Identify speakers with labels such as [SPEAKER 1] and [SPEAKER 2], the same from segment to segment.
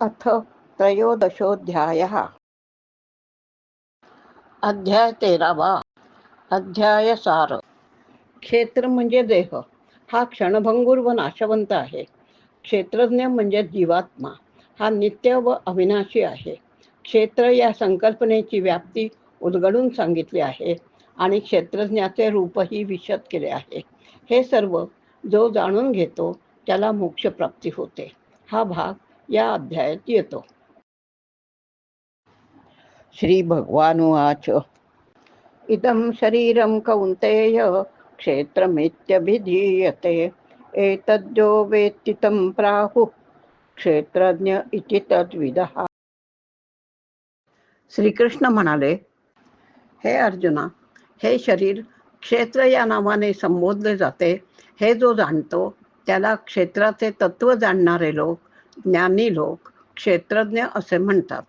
[SPEAKER 1] अथ त्रयोदशोऽध्यायः। अध्याय 13. अध्याय सार. क्षेत्र म्हणजे देह, हा क्षणभंगूर व नाशवंत आहे. क्षेत्रज्ञ म्हणजे जीवात्मा, हा नित्य व अविनाशी आहे. क्षेत्र या संकल्पनेची व्याप्ती उलगडून सांगितली आहे आणि क्षेत्रज्ञाचे रूपही विशद केले आहे. हे सर्व जो जाणून घेतो त्याला मोक्षप्राप्ती होते. हा भाग या अध्यायात येतो. श्री भगवानुवाच इदं शरीरं कौन्तेय क्षेत्रमित्यभिधीयते एतद्यो वेत्ति तं प्राहुः क्षेत्रज्ञ इति तद्विदः. श्रीकृष्ण म्हणाले, हे अर्जुना, हे शरीर क्षेत्र या नावाने संबोधले जाते. हे जो जाणतो त्याला क्षेत्राचे तत्व जाणणारे लोक, ज्ञानी लोक क्षेत्रज्ञ असे म्हणतात.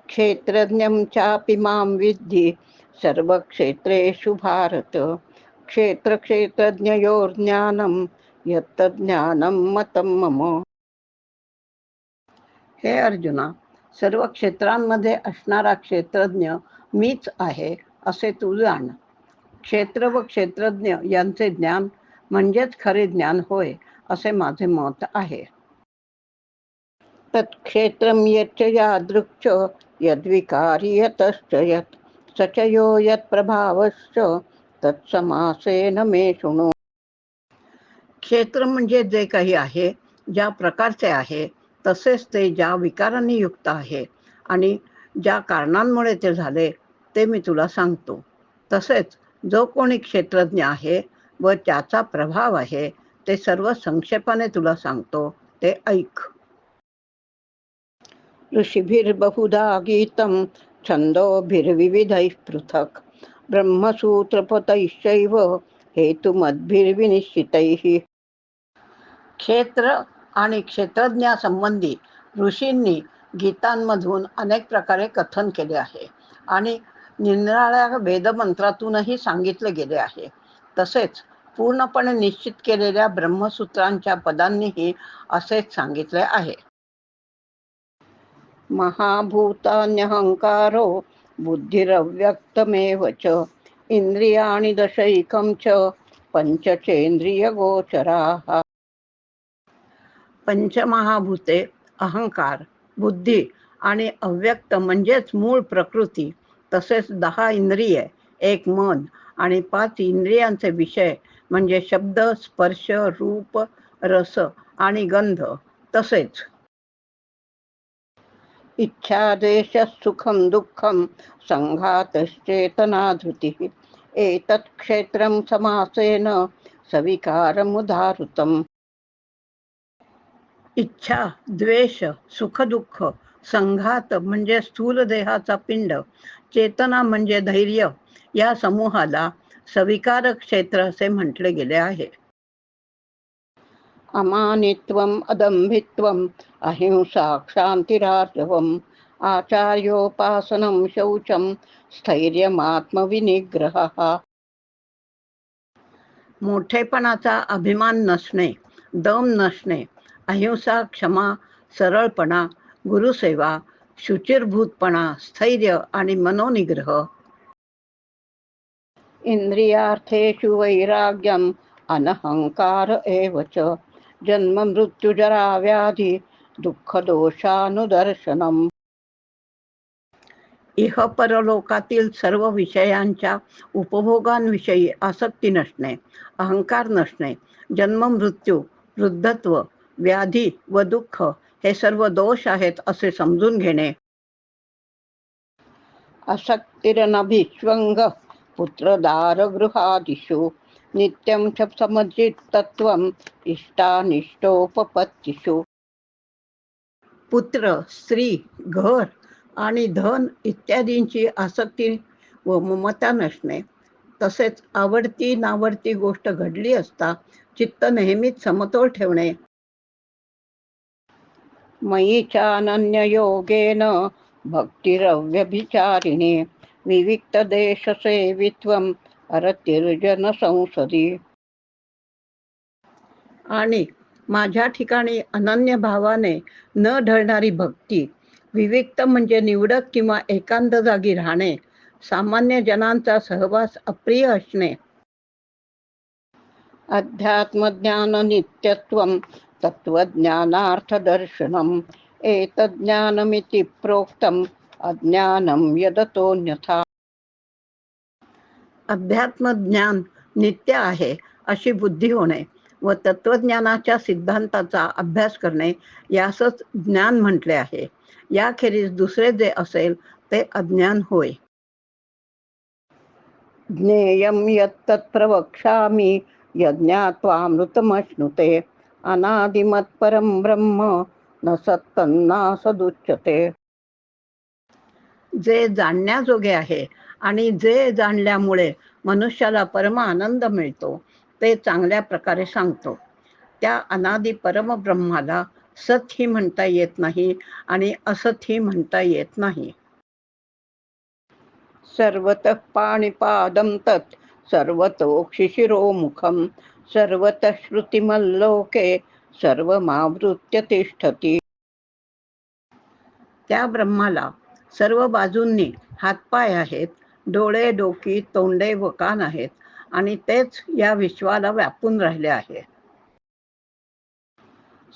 [SPEAKER 1] क्षेत्रज्ञं चापि मां विद्धि सर्वक्षेत्रेषु भारत. क्षेत्रक्षेत्रज्ञयोर्ज्ञानं यत्तज्ज्ञानं मतं मम. हे अर्जुना, सर्व क्षेत्रांमध्ये असणारा क्षेत्रज्ञ मीच आहे असे तू जाण. क्षेत्र व क्षेत्रज्ञ यांचे ज्ञान म्हणजेच खरे ज्ञान होय असे माझे मत आहे. तत्क्षेत्रं यच्च यादृक्च यद्विकारी यतश्च यत् स च यो यत्प्रभावश्च तत्समासेन मे शृणु. क्षेत्र म्हणजे जे काही आहे, ज्या प्रकारचे आहे, तसेच ते ज्या विकारांनी युक्त आहे आणि ज्या कारणांमुळे ते झाले ते मी तुला सांगतो. तसेच जो कोणी क्षेत्रज्ञ आहे व त्याचा प्रभाव आहे ते सर्व संक्षेपाने तुला सांगतो, ते ऐक. ऋषिभिर्बहुधा गीतं छन्दोभिर्विविधैः पृथक् ब्रह्मसूत्रपतैश्चैव हेतुमद्भिर्विनिश्चितैः. क्षेत्र आणि क्षेत्रज्ञासंबंधी ऋषींनी गीतांमधून अनेक प्रकारे कथन केले आहे आणि निराळ्या वेदमंत्रातूनही सांगितले गेले आहे. तसेच पूर्णपणे निश्चित केलेल्या ब्रह्मसूत्रांच्या पदांनीही असेच सांगितले आहे. महाभूतान्यहंकारो बुद्धिरव्यक्तमेव च इंद्रियाणि दशैकं च पंचचेंद्रियगोचराः. पंचमहाभूते, अहंकार, बुद्धी आणि अव्यक्त म्हणजेच मूळ प्रकृती, तसेच 10 इंद्रिये, 1 मन आणि 5 इंद्रियांचे विषय म्हणजे शब्द, स्पर्श, रूप, रस आणि गंध, तसेच इच्छा, द्वेष, सुखं दुःखं संघातश्चेतना धृतिः एतत् क्षेत्रं समासेन सविकारमुदाहृतम्. इच्छा, द्वेष, सुख दुःख, संघात म्हणजे स्थूल देहाचा पिंड, चेतना म्हणजे धैर्य, या समूहाला सविकार क्षेत्र असे म्हटले गेले आहे. अमानित्वम, अदंभित्वम, अहिंसा, क्षांतिरार्जवम, आचार्योपासनं, शौचं, स्थैर्यमात्मविनिग्रहः. मोठेपणाचा अभिमान नसणे, दम नसणे, अहिंसा, क्षमा, सरळपणा, गुरुसेवा, शुचिरभूतपणा, स्थैर्य आणि मनोनिग्रह. इंद्रियार्थेषु वैराग्यम, अनहंकार एव च जन्म मृत्युजरा व्याधी दुःख दोषानुदर्शनम. इह परलोकातील सर्व विषयांच्या उपभोगांविषयी आसक्ती नसणे, अहंकार नसणे, जन्म मृत्यू, वृद्धत्व, व्याधी व दुःख हे सर्व दोष आहेत असे समजून घेणे. असक्तिरनभिष्वंग पुत्रदारगृहादिषु नित्यं च समचित्तत्वम् इष्टानिष्टोपपत्तिषु. पुत्र, स्त्री, घर आणि धन इत्यादींची आसक्ती व ममता नसणे, तसेच आवडती नावडती गोष्ट घडली असता चित्त नेहमीच समतोल ठेवणे. मयि चानन्ययोगेन भक्तिरव्यभिचारिणी विविक्तदेशसेवित्वम् अरतिर्जन संसदी. आणि माझ्या ठिकाणी अनन्य भावाने न ढळणारी भक्ती, विविक्त म्हणजे निवडक किंवा एकांत जागी राहणे, सामान्य जनांचा सहवास अप्रिय असणे, अध्यात्मज्ञान नित्यत्वं तत्त्वज्ञानार्थदर्शनम् एतज्ज्ञानमिति प्रोक्तम् अज्ञानं यदतोऽन्यथा. अध्यात्म ज्ञान नित्य आहे अशी बुद्धी होणे व तत्वज्ञानाच्या सिद्धांताचा अभ्यास करणे यासच ज्ञान म्हटले आहे. याखेरीज दुसरे जे असेल ते अज्ञान होय. ज्ञेयं यत्तत् प्रवक्ष्यामि यज्ञात्वामृतमश्नुते अनादिमत्परं ब्रह्म न सत्तन्नासदुच्यते. जे जाणण्याजोगे आहे आणि जे जाणल्यामुळे मनुष्याला परम आनंद मिळतो ते चांगल्या प्रकारे सांगतो. त्या अनादी परमब्रह्माला सत ही म्हणता येत नाही आणि असत ही म्हणता येत नाही. सर्वतः पाणिपादं तत् सर्वतोक्षिशिरोमुखं सर्वतः श्रुतिमल्लोके सर्वमावृत्य तिष्ठति. त्या ब्रह्माला सर्व बाजूंनी हातपाय आहेत, डोळे, डोकी, तोंडे व कान आहेत आणि तेच या विश्वाला व्यापून राहिले आहे.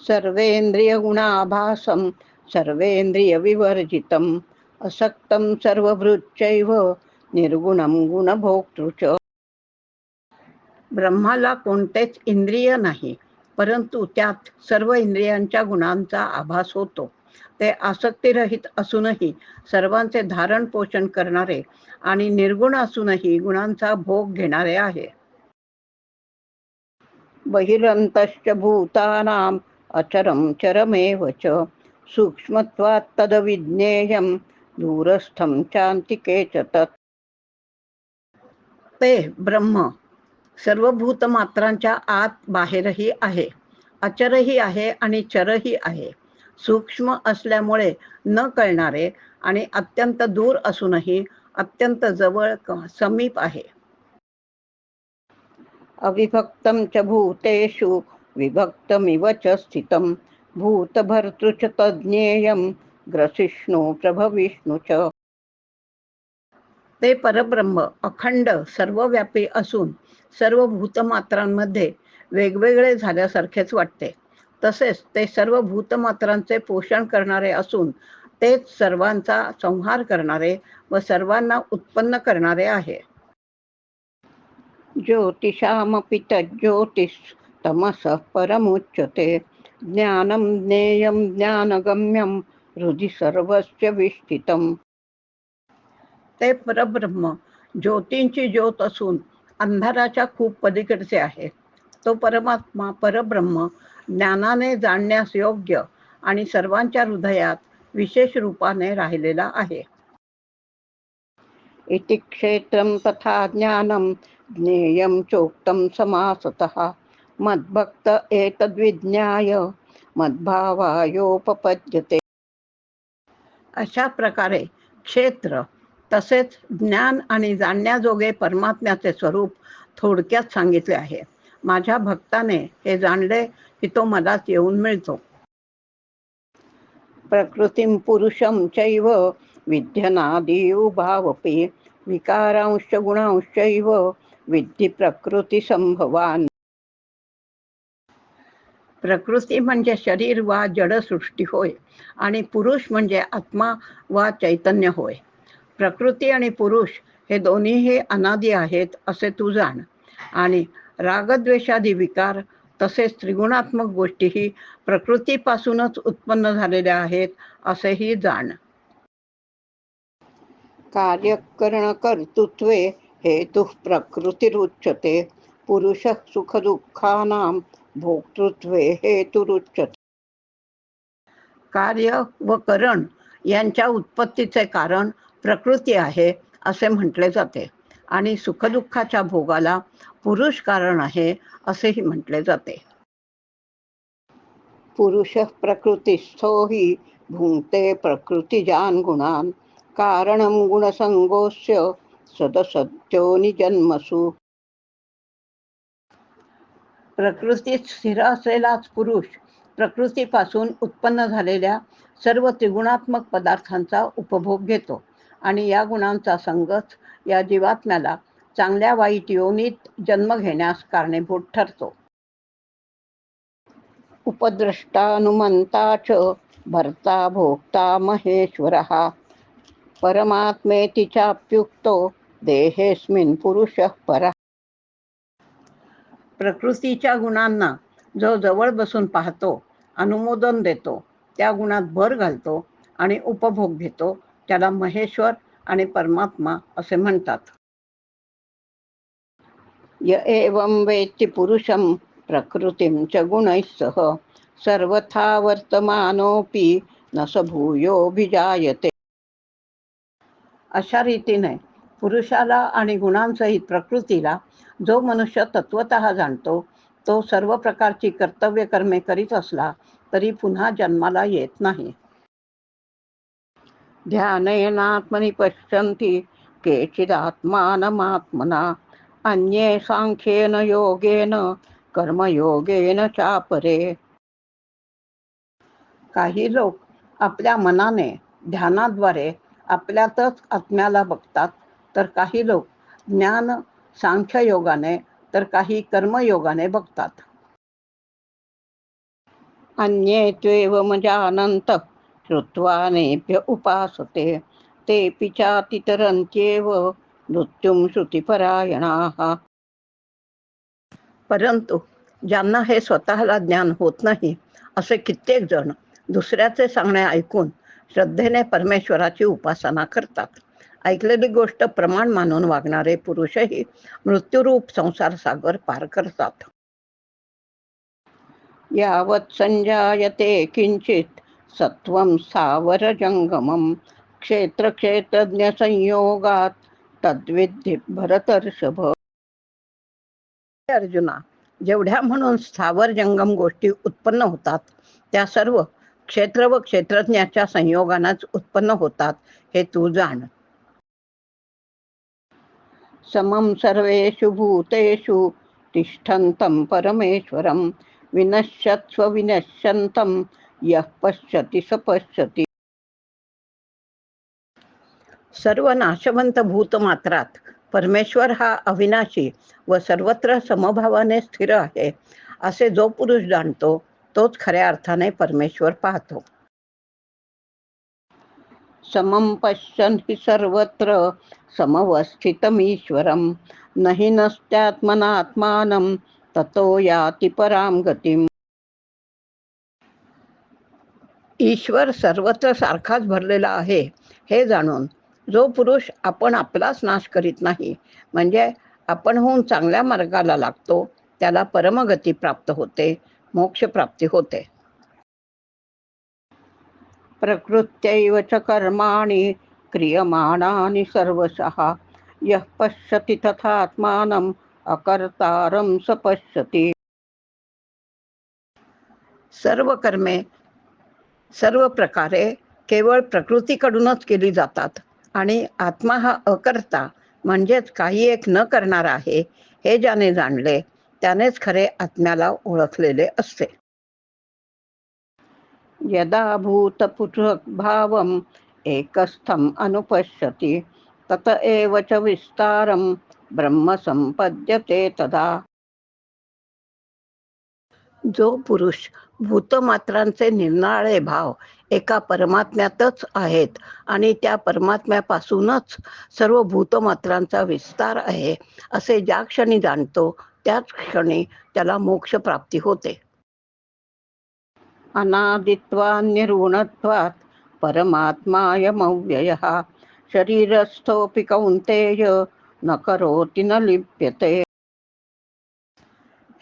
[SPEAKER 1] सर्वेंद्रिय गुणाभासं सर्वेंद्रिय विवर्जितम् असक्तं सर्वभृच्चैव निर्गुणं गुणभोक्तृ च. ब्रह्माला कोणतेच इंद्रिय नाही, परंतु त्यात सर्व इंद्रियांच्या गुणांचा आभास होतो. ते आसक्तिरहित असूनही सर्वांचे धारण पोषण करणारे आणि निर्गुण असूनही गुणांचा भोग घेणारे आहे. बहिरन्तश्च भूतानाम् अचरं चरमेव च सूक्ष्मत्वात् तदविज्ञेयं दूरस्थं चान्तिके च तत्. ते ब्रह्म सर्व भूतमात्रांच्या आत बाहेरही आहे, अचरही आहे आणि चरही आहे. सूक्ष्म असल्यामुळे न कळणारे आणि अत्यंत दूर असूनही अत्यंत जवळ समीप आहे. अविभक्तं च भूतेषु विभक्तमिव च स्थितं भूतभर्तृ च तज्ज्ञेयं ग्रसिष्णु प्रभविष्णु च. ते परब्रह्म अखंड सर्वव्यापी असून सर्व भूतमात्रांमध्ये वेगवेगळे झाल्यासारखेच वाटते. तसेच ते सर्व भूतमात्रांचे पोषण करणारे असून तेच सर्वांचा संहार करणारे व सर्वांना उत्पन्न करणारे आहे. ज्योतिषामपि तज्ज्योतिस्तमसः परमुच्यते ज्ञानं ज्ञेयं ज्ञानगम्यं हृदि सर्वस्य विष्ठितम्. ते परब्रह्म ज्योतींची ज्योत असून अंधाराच्या खूप पलीकडचे आहे. तो परमात्मा परब्रह्म ज्ञानाने जाणण्यास योग्य आणि सर्वांच्या हृदयात विशेष रूपाने राहिलेला आहे. इति क्षेत्रं तथा ज्ञानं ज्ञेयं चोक्तं समासतः मद्भक्त एतद्विज्ञाय मद्भावायोपपद्यते. अशा प्रकारे क्षेत्र तसेच ज्ञान आणि जाणण्याजोगे परमात्म्याचे स्वरूप थोडक्यात सांगितले आहे. माझ्या भक्ताने हे जाणले की तो मलाच येऊन मिळतो. प्रकृतीं पुरुषं चैव विध्यनादि उभावपि विकारांश्च गुणांश्चैव विद्धि प्रकृती संभवान. प्रकृती म्हणजे शरीर वा जडसृष्टी होय आणि पुरुष म्हणजे आत्मा वा चैतन्य होय. प्रकृती आणि पुरुष हे दोन्हीही अनादी आहेत असे तू जाण आणि रागद्वेषादी विकार तसेच त्रिगुणात्मक गोष्टीही प्रकृतीपासूनच उत्पन्न झालेल्या आहेत असेही जाण. कार्यकरणकर्तृत्वे हेतुः प्रकृतिरुच्यते पुरुषः सुखदुःखानां भोक्तृत्वे हेतुरुच्यते. कार्य व करण यांच्या उत्पत्तीचे कारण प्रकृती आहे असे म्हटले जाते आणि सुखदुःखाच्या भोगाला पुरुष कारण आहे असेही म्हटले जाते. पुरुषः प्रकृतिस्थो हि भुङ्क्ते प्रकृतिजान् गुणान् कारणं गुणसंगोऽस्य सदसत्यो निजन्मसु. प्रकृतीत स्थिर असलेलाच पुरुष प्रकृतीपासून उत्पन्न झालेल्या सर्व त्रिगुणात्मक पदार्थांचा उपभोग घेतो आणि या गुणांचा संगच या जीवात्म्याला चांगल्या वाईट योनीत जन्म घेण्यास कारणीभूत ठरतो. उपद्रष्टानुमंता च भर्ता भोक्ता महेश्वरः परमात्मेति चाप्युक्तो देहेस्मिन् पुरुषः परः. प्रकृतीच्या गुणांना जो जवळ बसून पाहतो, अनुमोदन देतो, त्या गुणात भर घालतो आणि उपभोग घेतो, त्याला महेश्वर आणि परमात्मा असे म्हणतात. य एवं वेत्ति पुरुषं प्रकृतिं च गुणैः सह सर्वथा वर्तमानोऽपि न स भूयोऽभिजायते. अशा रीतीने पुरुषाला आणि गुणांसहित प्रकृतीला जो मनुष्य तत्वतः जाणतो, तो सर्व प्रकारची कर्तव्य कर्मे करीत असला तरी पुन्हा जन्माला येत नाही. ध्यानेनात्मनि पश्यन्ति केचिदात्मानमात्मना अन्ये सांख्येन योगेन कर्मयोगेन चापरे. काही लोक आपल्या मनाने ध्यानाद्वारे आपल्यातच आत्म्याला बघतात, तर काही लोक ज्ञान सांख्ययोगाने तर काही कर्मयोगाने बघतात. अन्ये त्वेवं जानन्तः श्रुत्वा नेभ्य उपासते तेऽपि चातितरन्त्येव मृत्युं श्रुतिपरायणाः. परंतु ज्यांना हे स्वतःला ज्ञान होत नाही असे कित्येक जण दुसऱ्याचे सांगणे ऐकून श्रद्धेने परमेश्वराची उपासना करतात. ऐकलेली गोष्ट प्रमाण मानून वागणारे पुरुषही मृत्यूरूप संसार सागर पार करतात. यावत् संजायते किंचित सत्वं स्थावर जंगमं क्षेत्रक्षेत्रज्ञ संयोगात तद्विद्धि भरतर्षभ. अर्जुना, जेवढ्या म्हणून स्थावर जंगम गोष्टी उत्पन्न होतात त्या सर्व क्षेत्र व क्षेत्रज्ञाच्या संयोगानेच उत्पन्न होतात हे तू जाण. समं सर्वेषु भूतेषु तिष्ठन्तं परमेश्वरं विनश्यत्स्व विनश्यन्तं यः पश्यति स पश्यति. सर्व नाशवंत भूतमात्रात परमेश्वर हा अविनाशी व सर्वत्र समभावाने स्थिर आहे असे जो पुरुष जाणतो तोच खऱ्या अर्थाने परमेश्वर पाहतो. समं पश्यन् हि सर्वत्र समवस्थितमीश्वरं नहि नस्त्यात्मनात्मानं ततो याति परां गतिम्. ईश्वर सर्वत्र सारखाच भरलेला आहे हे जाणून जो पुरुष आपण आपलाच नाश करीत नाही, म्हणजे आपणहून चांगल्या मार्गाला लागतो, त्याला परमगती प्राप्त होते, मोक्ष प्राप्ती होते. प्रकृत्यैव च कर्माणि क्रियमाणानि सर्वशः यः पश्यति तथात्मानं अकर्तारं स पश्यति. सर्व कर्मे सर्व प्रकारे केवळ प्रकृतीकडूनच केली जातात आणि आत्मा हा अकर्ता म्हणजेच काही एक न करणारा आहे हे ज्याने जाणले त्यानेच खरे आत्म्याला ओळखलेले असते. यदा भूतपृथग्भावम् एकस्थम् अनुपश्यति तत एव च विस्तारं ब्रह्म संपद्यते तदा. जो पुरुष भूतमात्रांचे निर्नाळे भाव एका परमात्म्यातच आहेत आणि त्या परमात्म्यापासूनच सर्व भूतमात्रांचा विस्तार आहे असे ज्या क्षणी जाणतो त्याच क्षणी त्याला मोक्ष प्राप्ती होते. अनादित्वात् निर्गुणत्वात् परमात्मायमव्ययः शरीरस्थोऽपि कौन्तेय न करोति न लिप्यते.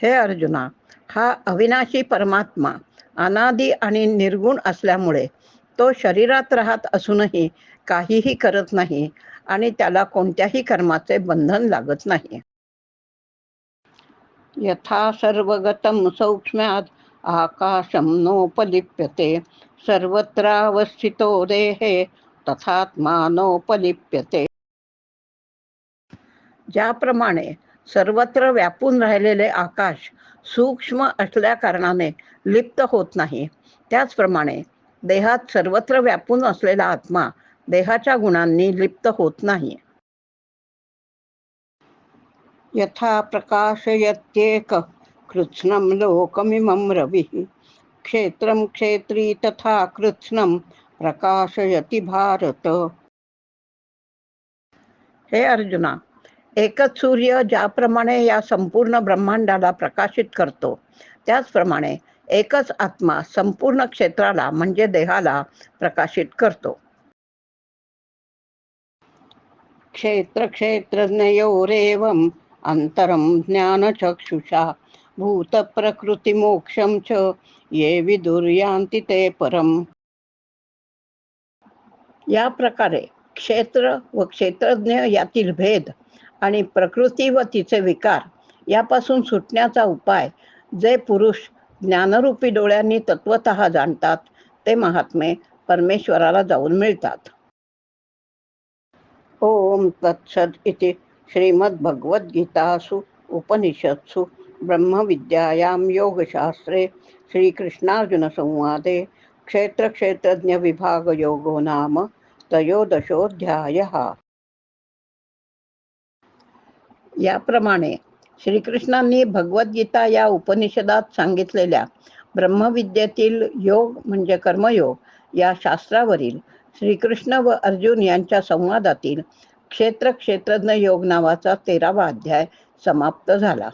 [SPEAKER 1] हे अर्जुना, हा अविनाशी परमात्मा अनादि आणि निर्गुण असल्यामुळे तो शरीरात राहत असूनही काहीही करत नाही आणि त्याला कोणत्याही कर्माचे बंधन लागत नाही. यथा सर्वगतं सौक्ष्म्यात् आकाशं नोपलिप्यते सर्वत्रावस्थितो देहे तथात्मा नोपलिप्यते. ज्याप्रमाणे सर्वत्र व्यापून राहिलेले आकाश सूक्ष्म असल्या कारणाने लिप्त होत नाही. त्याचप्रमाणे देहात सर्वत्र व्यापून असलेला आत्मा देहाच्या गुणांनी लिप्त होत नाही. यथा प्रकाशयत्येक कृत्स्नं लोकमिमं रविः क्षेत्रं क्षेत्री तथा कृत्स्नं प्रकाशयति भारत. हे अर्जुना, एकच सूर्य ज्याप्रमाणे या संपूर्ण ब्रह्मांडाला प्रकाशित करतो, त्याचप्रमाणे एकच आत्मा संपूर्ण क्षेत्राला म्हणजे देहाला प्रकाशित करतो. क्षेत्र क्षेत्रज्ञयोरेवम् अंतरं ज्ञानचक्षुषा भूत प्रकृती मोक्षं च ये विदुर्यान्ति ते परम. या प्रकारे क्षेत्र व क्षेत्रज्ञ यातील भेद आणि प्रकृती व तिचे विकार यापासून सुटण्याचा उपाय जे पुरुष ज्ञानरूपी डोळ्यांनी तत्वतः जाणतात ते महात्मे परमेश्वराला जाऊन मिळतात. ओम तत्सद इति श्रीमद्भगवद्गीतासु उपनिषत्सु ब्रह्मविद्यायां योगशास्त्रे श्रीकृष्णार्जुनसंवादे क्षेत्रक्षेत्रज्ञविभागयोगो नाम त्रयोदशोऽध्यायः. याप्रमाणे श्रीकृष्णांनी भगवद्गीता या उपनिषदात सांगितलेल्या ब्रह्मविद्येतील योग म्हणजे कर्मयोग या शास्त्रावरील श्रीकृष्ण व अर्जुन यांच्या संवादातील क्षेत्र क्षेत्रज्ञ योग नावाचा 13वा अध्याय समाप्त झाला.